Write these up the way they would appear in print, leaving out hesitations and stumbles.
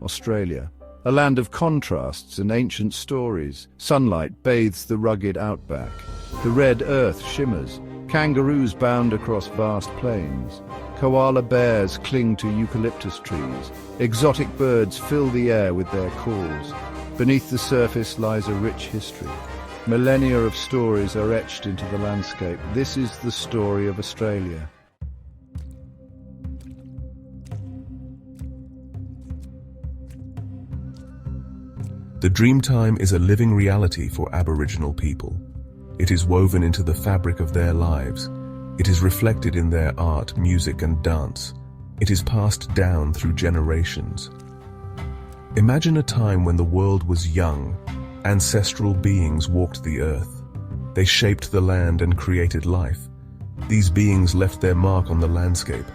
Australia. A land of contrasts and ancient stories. Sunlight bathes the rugged outback. The red earth shimmers. Kangaroos bound across vast plains. Koala bears cling to eucalyptus trees. Exotic birds fill the air with their calls. Beneath the surface lies a rich history. Millennia of stories are etched into the landscape. This is the story of Australia. The Dreamtime is a living reality for Aboriginal people. It is woven into the fabric of their lives. It is reflected in their art, music, and dance. It is passed down through generations. Imagine a time when the world was young. Ancestral beings walked the earth. They shaped the land and created life. These beings left their mark on the landscape.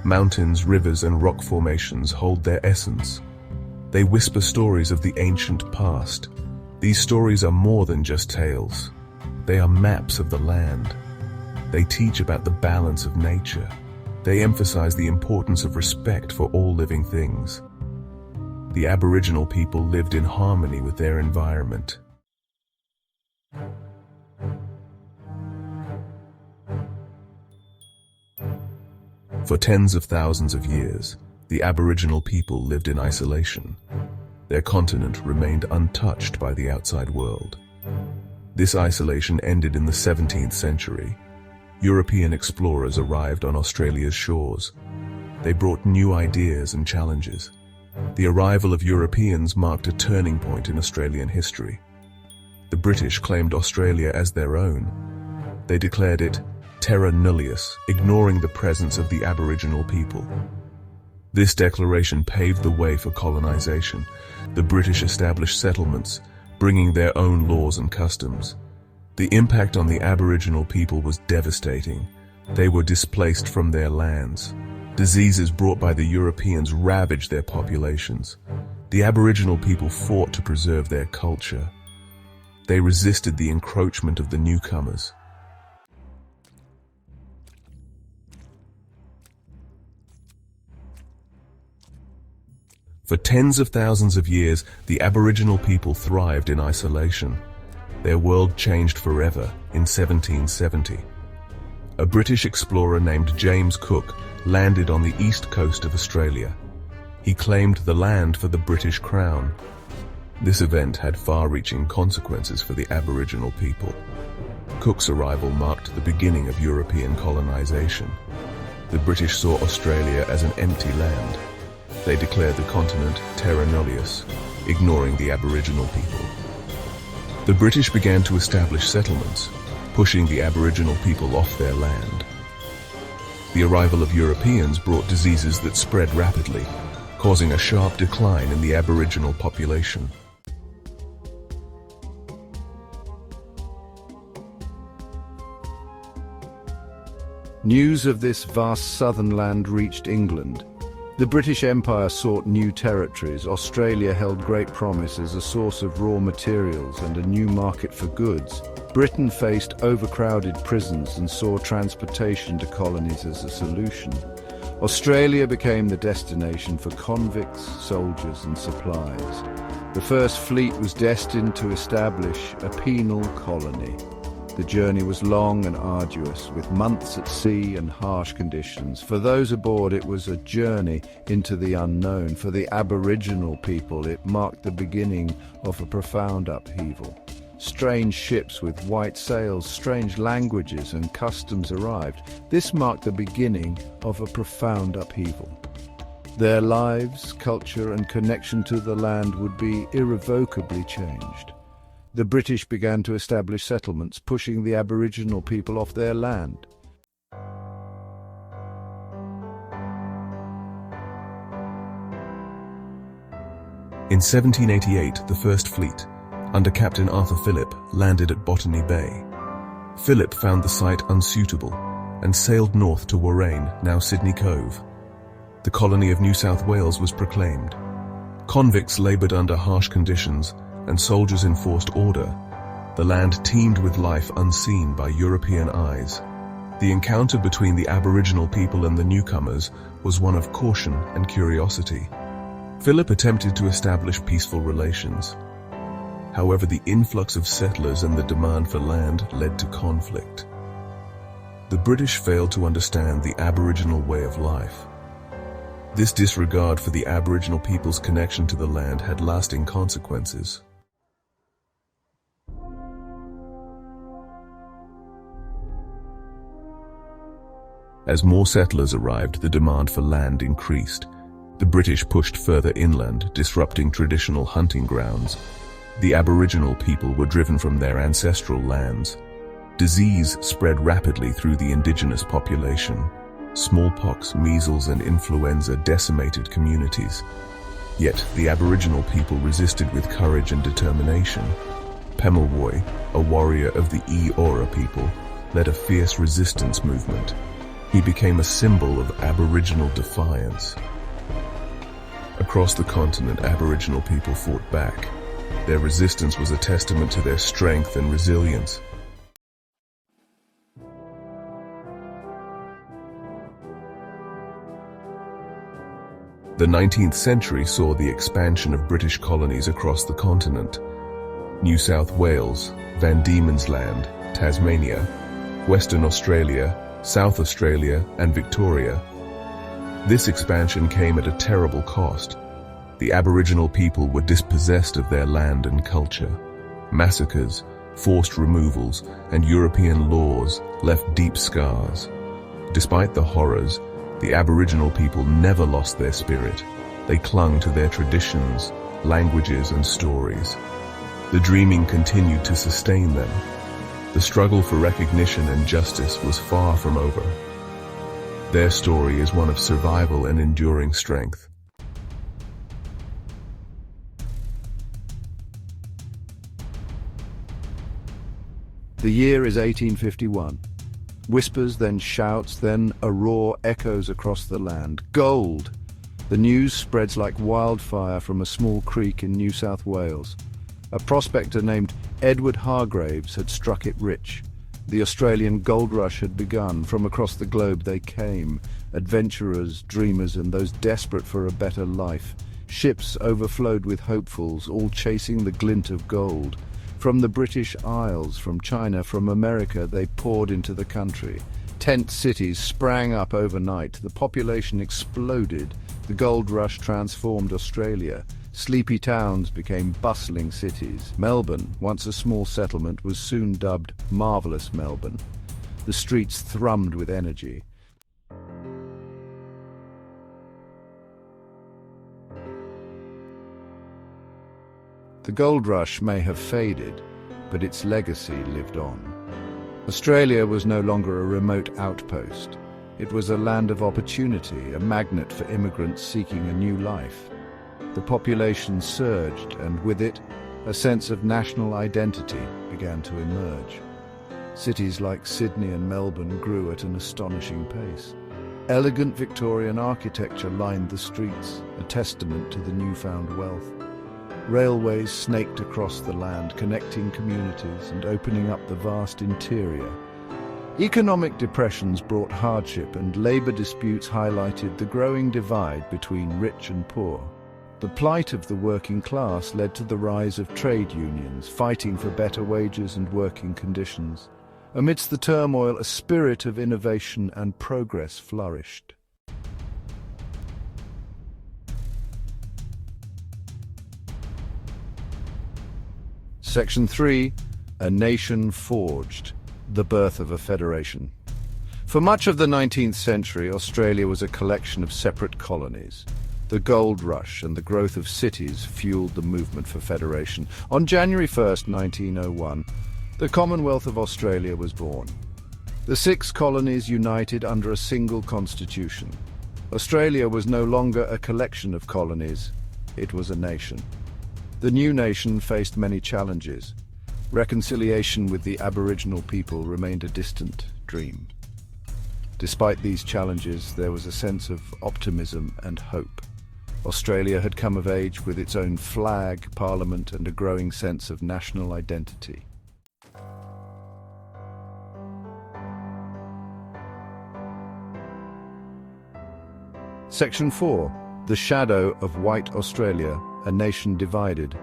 Mountains, rivers, and rock formations hold their essence. They whisper stories of the ancient past. These stories are more than just tales. They are maps of the land. They teach about the balance of nature. They emphasize the importance of respect for all living things. The Aboriginal people lived in harmony with their environment. For tens of thousands of years, the Aboriginal people lived in isolation. Their continent remained untouched by the outside world. This isolation ended in the 17th century. European explorers arrived on Australia's shores. They brought new ideas and challenges. The arrival of Europeans marked a turning point in Australian history. The British claimed Australia as their own. They declared it terra nullius, ignoring the presence of the Aboriginal people. This declaration paved the way for colonization. The British established settlements, bringing their own laws and customs. The impact on the Aboriginal people was devastating. They were displaced from their lands. Diseases brought by the Europeans ravaged their populations. The Aboriginal people fought to preserve their culture. They resisted the encroachment of the newcomers. For tens of thousands of years, the Aboriginal people thrived in isolation. Their world changed forever in 1770. A British explorer named James Cook landed on the east coast of Australia. He claimed the land for the British Crown. This event had far-reaching consequences for the Aboriginal people. Cook's arrival marked the beginning of European colonization. The British saw Australia as an empty land. They declared the continent terra nullius, ignoring the Aboriginal people. The British began to establish settlements, pushing the Aboriginal people off their land. The arrival of Europeans brought diseases that spread rapidly, causing a sharp decline in the Aboriginal population. News of this vast southern land reached England. The British Empire sought new territories. Australia held great promise as a source of raw materials and a new market for goods. Britain faced overcrowded prisons and saw transportation to colonies as a solution. Australia became the destination for convicts, soldiers, and supplies. The first fleet was destined to establish a penal colony. The journey was long and arduous, with months at sea and harsh conditions. For those aboard, it was a journey into the unknown. For the Aboriginal people, it marked the beginning of a profound upheaval. Strange ships with white sails, strange languages and customs arrived. This marked the beginning of a profound upheaval. Their lives, culture, and connection to the land would be irrevocably changed. The British began to establish settlements, pushing the Aboriginal people off their land. In 1788, the First Fleet, under Captain Arthur Phillip, landed at Botany Bay. Phillip found the site unsuitable and sailed north to Warrane, now Sydney Cove. The colony of New South Wales was proclaimed. Convicts laboured under harsh conditions, and soldiers enforced order. The land teemed with life unseen by European eyes. The encounter between the Aboriginal people and the newcomers was one of caution and curiosity. Philip attempted to establish peaceful relations. However, the influx of settlers and the demand for land led to conflict. The British failed to understand the Aboriginal way of life. This disregard for the Aboriginal people's connection to the land had lasting consequences. As more settlers arrived, the demand for land increased. The British pushed further inland, disrupting traditional hunting grounds. The Aboriginal people were driven from their ancestral lands. Disease spread rapidly through the indigenous population. Smallpox, measles, and influenza decimated communities. Yet the Aboriginal people resisted with courage and determination. Pemulwuy, a warrior of the Eora people, led a fierce resistance movement. He became a symbol of Aboriginal defiance. Across the continent, Aboriginal people fought back. Their resistance was a testament to their strength and resilience. The 19th century saw the expansion of British colonies across the continent. New South Wales, Van Diemen's Land, Tasmania, Western Australia, South Australia, and Victoria. This expansion came at a terrible cost. The Aboriginal people were dispossessed of their land and culture. Massacres, forced removals, and European laws left deep scars. Despite the horrors, the Aboriginal people never lost their spirit. They clung to their traditions, languages, and stories. The dreaming continued to sustain them. The struggle for recognition and justice was far from over. Their story is one of survival and enduring strength. The year is 1851. Whispers, then shouts, then a roar echoes across the land. Gold! The news spreads like wildfire from a small creek in New South Wales. A prospector named Edward Hargraves had struck it rich. The Australian gold rush had begun. From across the globe they came, adventurers, dreamers, and those desperate for a better life. Ships overflowed with hopefuls, all chasing the glint of gold. From the British Isles, from China, from America, they poured into the country. Tent cities sprang up overnight. The population exploded. The gold rush transformed Australia. Sleepy towns became bustling cities. Melbourne, once a small settlement, was soon dubbed Marvellous Melbourne. The streets thrummed with energy. The gold rush may have faded, but its legacy lived on. Australia was no longer a remote outpost. It was a land of opportunity, a magnet for immigrants seeking a new life. The population surged, and with it, a sense of national identity began to emerge. Cities like Sydney and Melbourne grew at an astonishing pace. Elegant Victorian architecture lined the streets, a testament to the newfound wealth. Railways snaked across the land, connecting communities and opening up the vast interior. Economic depressions brought hardship, and labour disputes highlighted the growing divide between rich and poor. The plight of the working class led to the rise of trade unions, fighting for better wages and working conditions. Amidst the turmoil, a spirit of innovation and progress flourished. Section 3. A Nation Forged. The Birth of a Federation. For much of the 19th century, Australia was a collection of separate colonies. The gold rush and the growth of cities fueled the movement for federation. On January 1st, 1901, the Commonwealth of Australia was born. The 6 colonies united under a single constitution. Australia was no longer a collection of colonies, it was a nation. The new nation faced many challenges. Reconciliation with the Aboriginal people remained a distant dream. Despite these challenges, there was a sense of optimism and hope. Australia had come of age with its own flag, parliament, and a growing sense of national identity. Section 4. The shadow of white Australia, a nation divided.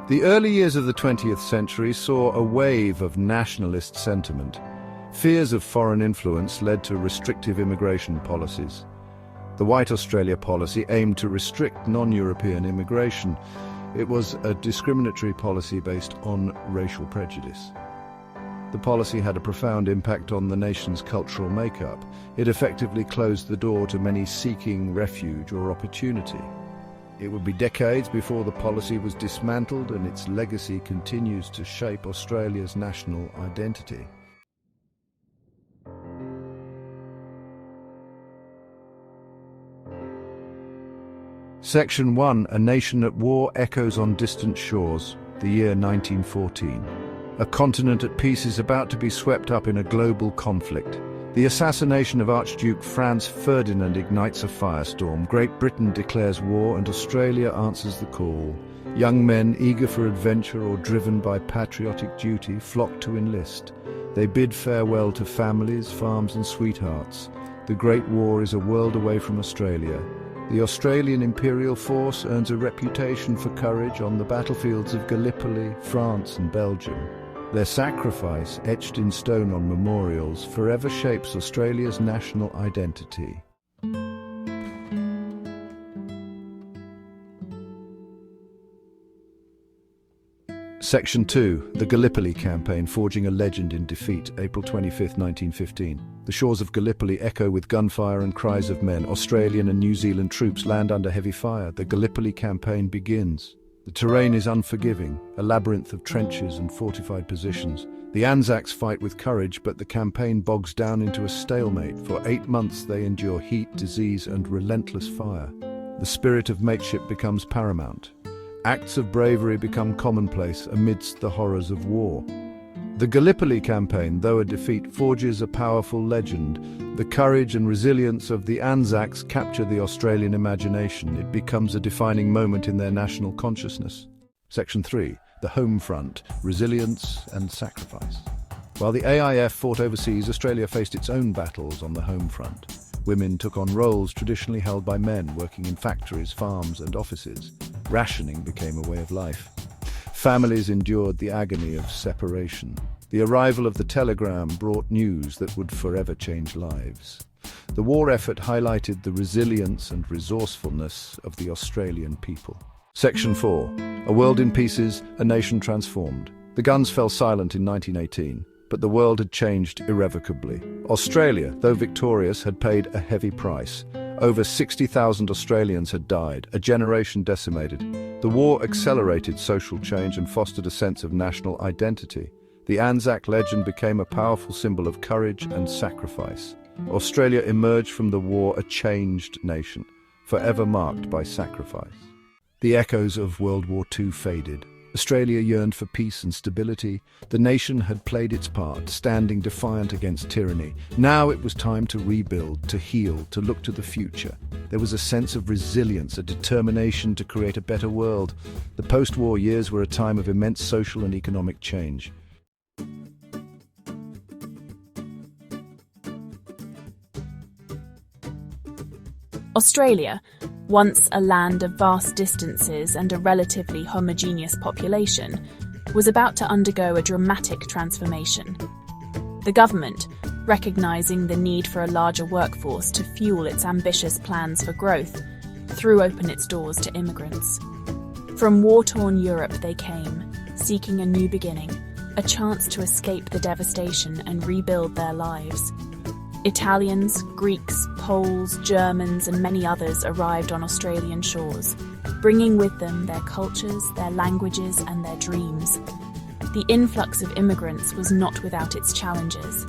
The early years of the 20th century saw a wave of nationalist sentiment. Fears of foreign influence led to restrictive immigration policies. The White Australia policy aimed to restrict non-European immigration. It was a discriminatory policy based on racial prejudice. The policy had a profound impact on the nation's cultural makeup. It effectively closed the door to many seeking refuge or opportunity. It would be decades before the policy was dismantled, and its legacy continues to shape Australia's national identity. Section 1. A Nation at War echoes on distant shores. The year 1914. A continent at peace is about to be swept up in a global conflict. The assassination of Archduke Franz Ferdinand ignites a firestorm. Great Britain declares war and Australia answers the call. Young men eager for adventure or driven by patriotic duty flock to enlist. They bid farewell to families, farms and sweethearts. The Great War is a world away from Australia. The Australian Imperial Force earns a reputation for courage on the battlefields of Gallipoli, France and Belgium. Their sacrifice, etched in stone on memorials, forever shapes Australia's national identity. Section 2. The Gallipoli Campaign, forging a legend in defeat, April 25, 1915. The shores of Gallipoli echo with gunfire and cries of men. Australian and New Zealand troops land under heavy fire. The Gallipoli Campaign begins. The terrain is unforgiving, a labyrinth of trenches and fortified positions. The Anzacs fight with courage, but the campaign bogs down into a stalemate. For 8 months they endure heat, disease and relentless fire. The spirit of mateship becomes paramount. Acts of bravery become commonplace amidst the horrors of war. The Gallipoli Campaign, though a defeat, forges a powerful legend. The courage and resilience of the Anzacs capture the Australian imagination. It becomes a defining moment in their national consciousness. Section 3. The Home Front, resilience and sacrifice. While the AIF fought overseas, Australia faced its own battles on the home front. Women took on roles traditionally held by men, working in factories, farms and offices. Rationing became a way of life. Families endured the agony of separation. The arrival of the telegram brought news that would forever change lives. The war effort highlighted the resilience and resourcefulness of the Australian people. Section 4. A World in Pieces, a Nation Transformed. The guns fell silent in 1918. But the world had changed irrevocably. Australia, though victorious, had paid a heavy price. Over 60,000 Australians had died, a generation decimated. The war accelerated social change and fostered a sense of national identity. The Anzac legend became a powerful symbol of courage and sacrifice. Australia emerged from the war a changed nation, forever marked by sacrifice. The echoes of World War II faded. Australia yearned for peace and stability. The nation had played its part, standing defiant against tyranny. Now it was time to rebuild, to heal, to look to the future. There was a sense of resilience, a determination to create a better world. The post-war years were a time of immense social and economic change. Australia, once a land of vast distances and a relatively homogeneous population, was about to undergo a dramatic transformation. The government, recognising the need for a larger workforce to fuel its ambitious plans for growth, threw open its doors to immigrants. From war-torn Europe they came, seeking a new beginning, a chance to escape the devastation and rebuild their lives. Italians, Greeks, Poles, Germans and many others arrived on Australian shores, bringing with them their cultures, their languages and their dreams. The influx of immigrants was not without its challenges.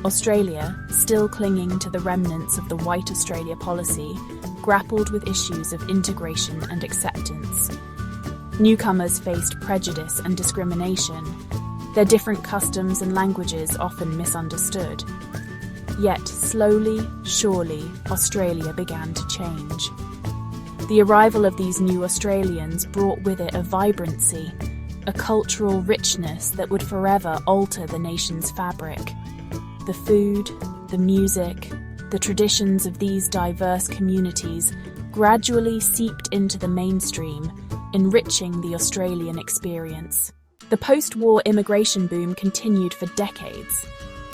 Australia, still clinging to the remnants of the White Australia policy, grappled with issues of integration and acceptance. Newcomers faced prejudice and discrimination, their different customs and languages often misunderstood. Yet, slowly, surely, Australia began to change. The arrival of these new Australians brought with it a vibrancy, a cultural richness that would forever alter the nation's fabric. The food, the music, the traditions of these diverse communities gradually seeped into the mainstream, enriching the Australian experience. The post-war immigration boom continued for decades.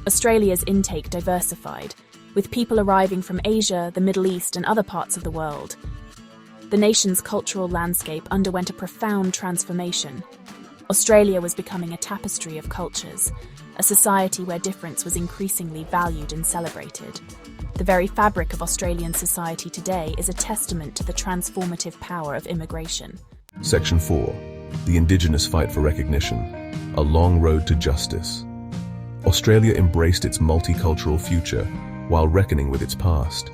Australia's intake diversified, with people arriving from Asia, the Middle East, and other parts of the world. The nation's cultural landscape underwent a profound transformation. Australia was becoming a tapestry of cultures, a society where difference was increasingly valued and celebrated. The very fabric of Australian society today is a testament to the transformative power of immigration. Section 4. The Indigenous Fight for Recognition. A Long Road to Justice. Australia embraced its multicultural future while reckoning with its past.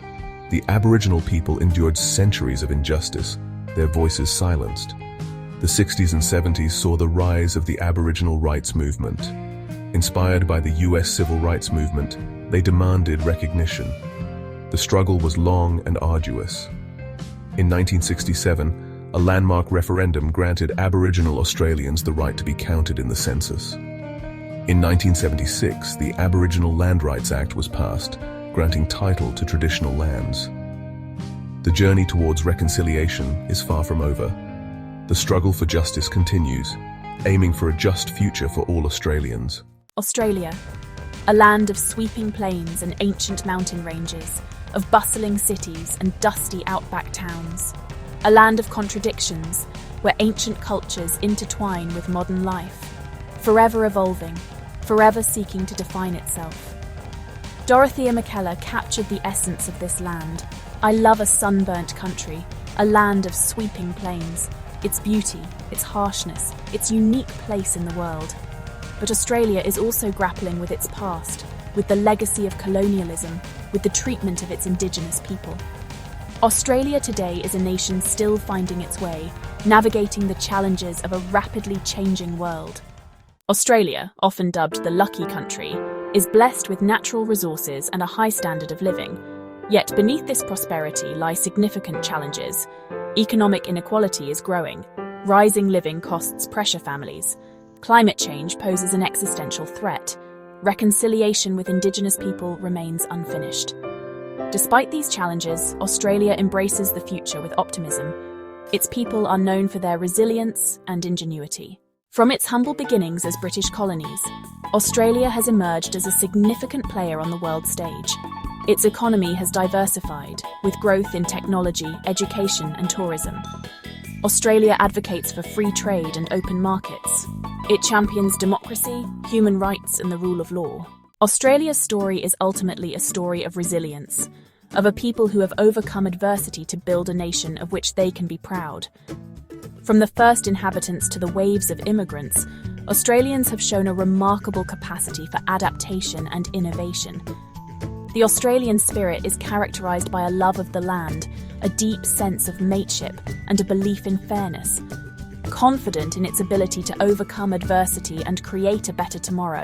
The Aboriginal people endured centuries of injustice, their voices silenced. The 60s and 70s saw the rise of the Aboriginal rights movement. Inspired by the US Civil Rights Movement, they demanded recognition. The struggle was long and arduous. In 1967, a landmark referendum granted Aboriginal Australians the right to be counted in the census. In 1976, the Aboriginal Land Rights Act was passed, granting title to traditional lands. The journey towards reconciliation is far from over. The struggle for justice continues, aiming for a just future for all Australians. Australia, a land of sweeping plains and ancient mountain ranges, of bustling cities and dusty outback towns. A land of contradictions, where ancient cultures intertwine with modern life, forever evolving, forever seeking to define itself. Dorothea McKellar captured the essence of this land. I love a sunburnt country, a land of sweeping plains, its beauty, its harshness, its unique place in the world. But Australia is also grappling with its past, with the legacy of colonialism, with the treatment of its Indigenous people. Australia today is a nation still finding its way, navigating the challenges of a rapidly changing world. Australia, often dubbed the lucky country, is blessed with natural resources and a high standard of living. Yet beneath this prosperity lie significant challenges. Economic inequality is growing. Rising living costs pressure families. Climate change poses an existential threat. Reconciliation with Indigenous people remains unfinished. Despite these challenges, Australia embraces the future with optimism. Its people are known for their resilience and ingenuity. From its humble beginnings as British colonies, Australia has emerged as a significant player on the world stage. Its economy has diversified, with growth in technology, education, and tourism. Australia advocates for free trade and open markets. It champions democracy, human rights, and the rule of law. Australia's story is ultimately a story of resilience, of a people who have overcome adversity to build a nation of which they can be proud. From the first inhabitants to the waves of immigrants, Australians have shown a remarkable capacity for adaptation and innovation. The Australian spirit is characterised by a love of the land, a deep sense of mateship, and a belief in fairness. Confident in its ability to overcome adversity and create a better tomorrow,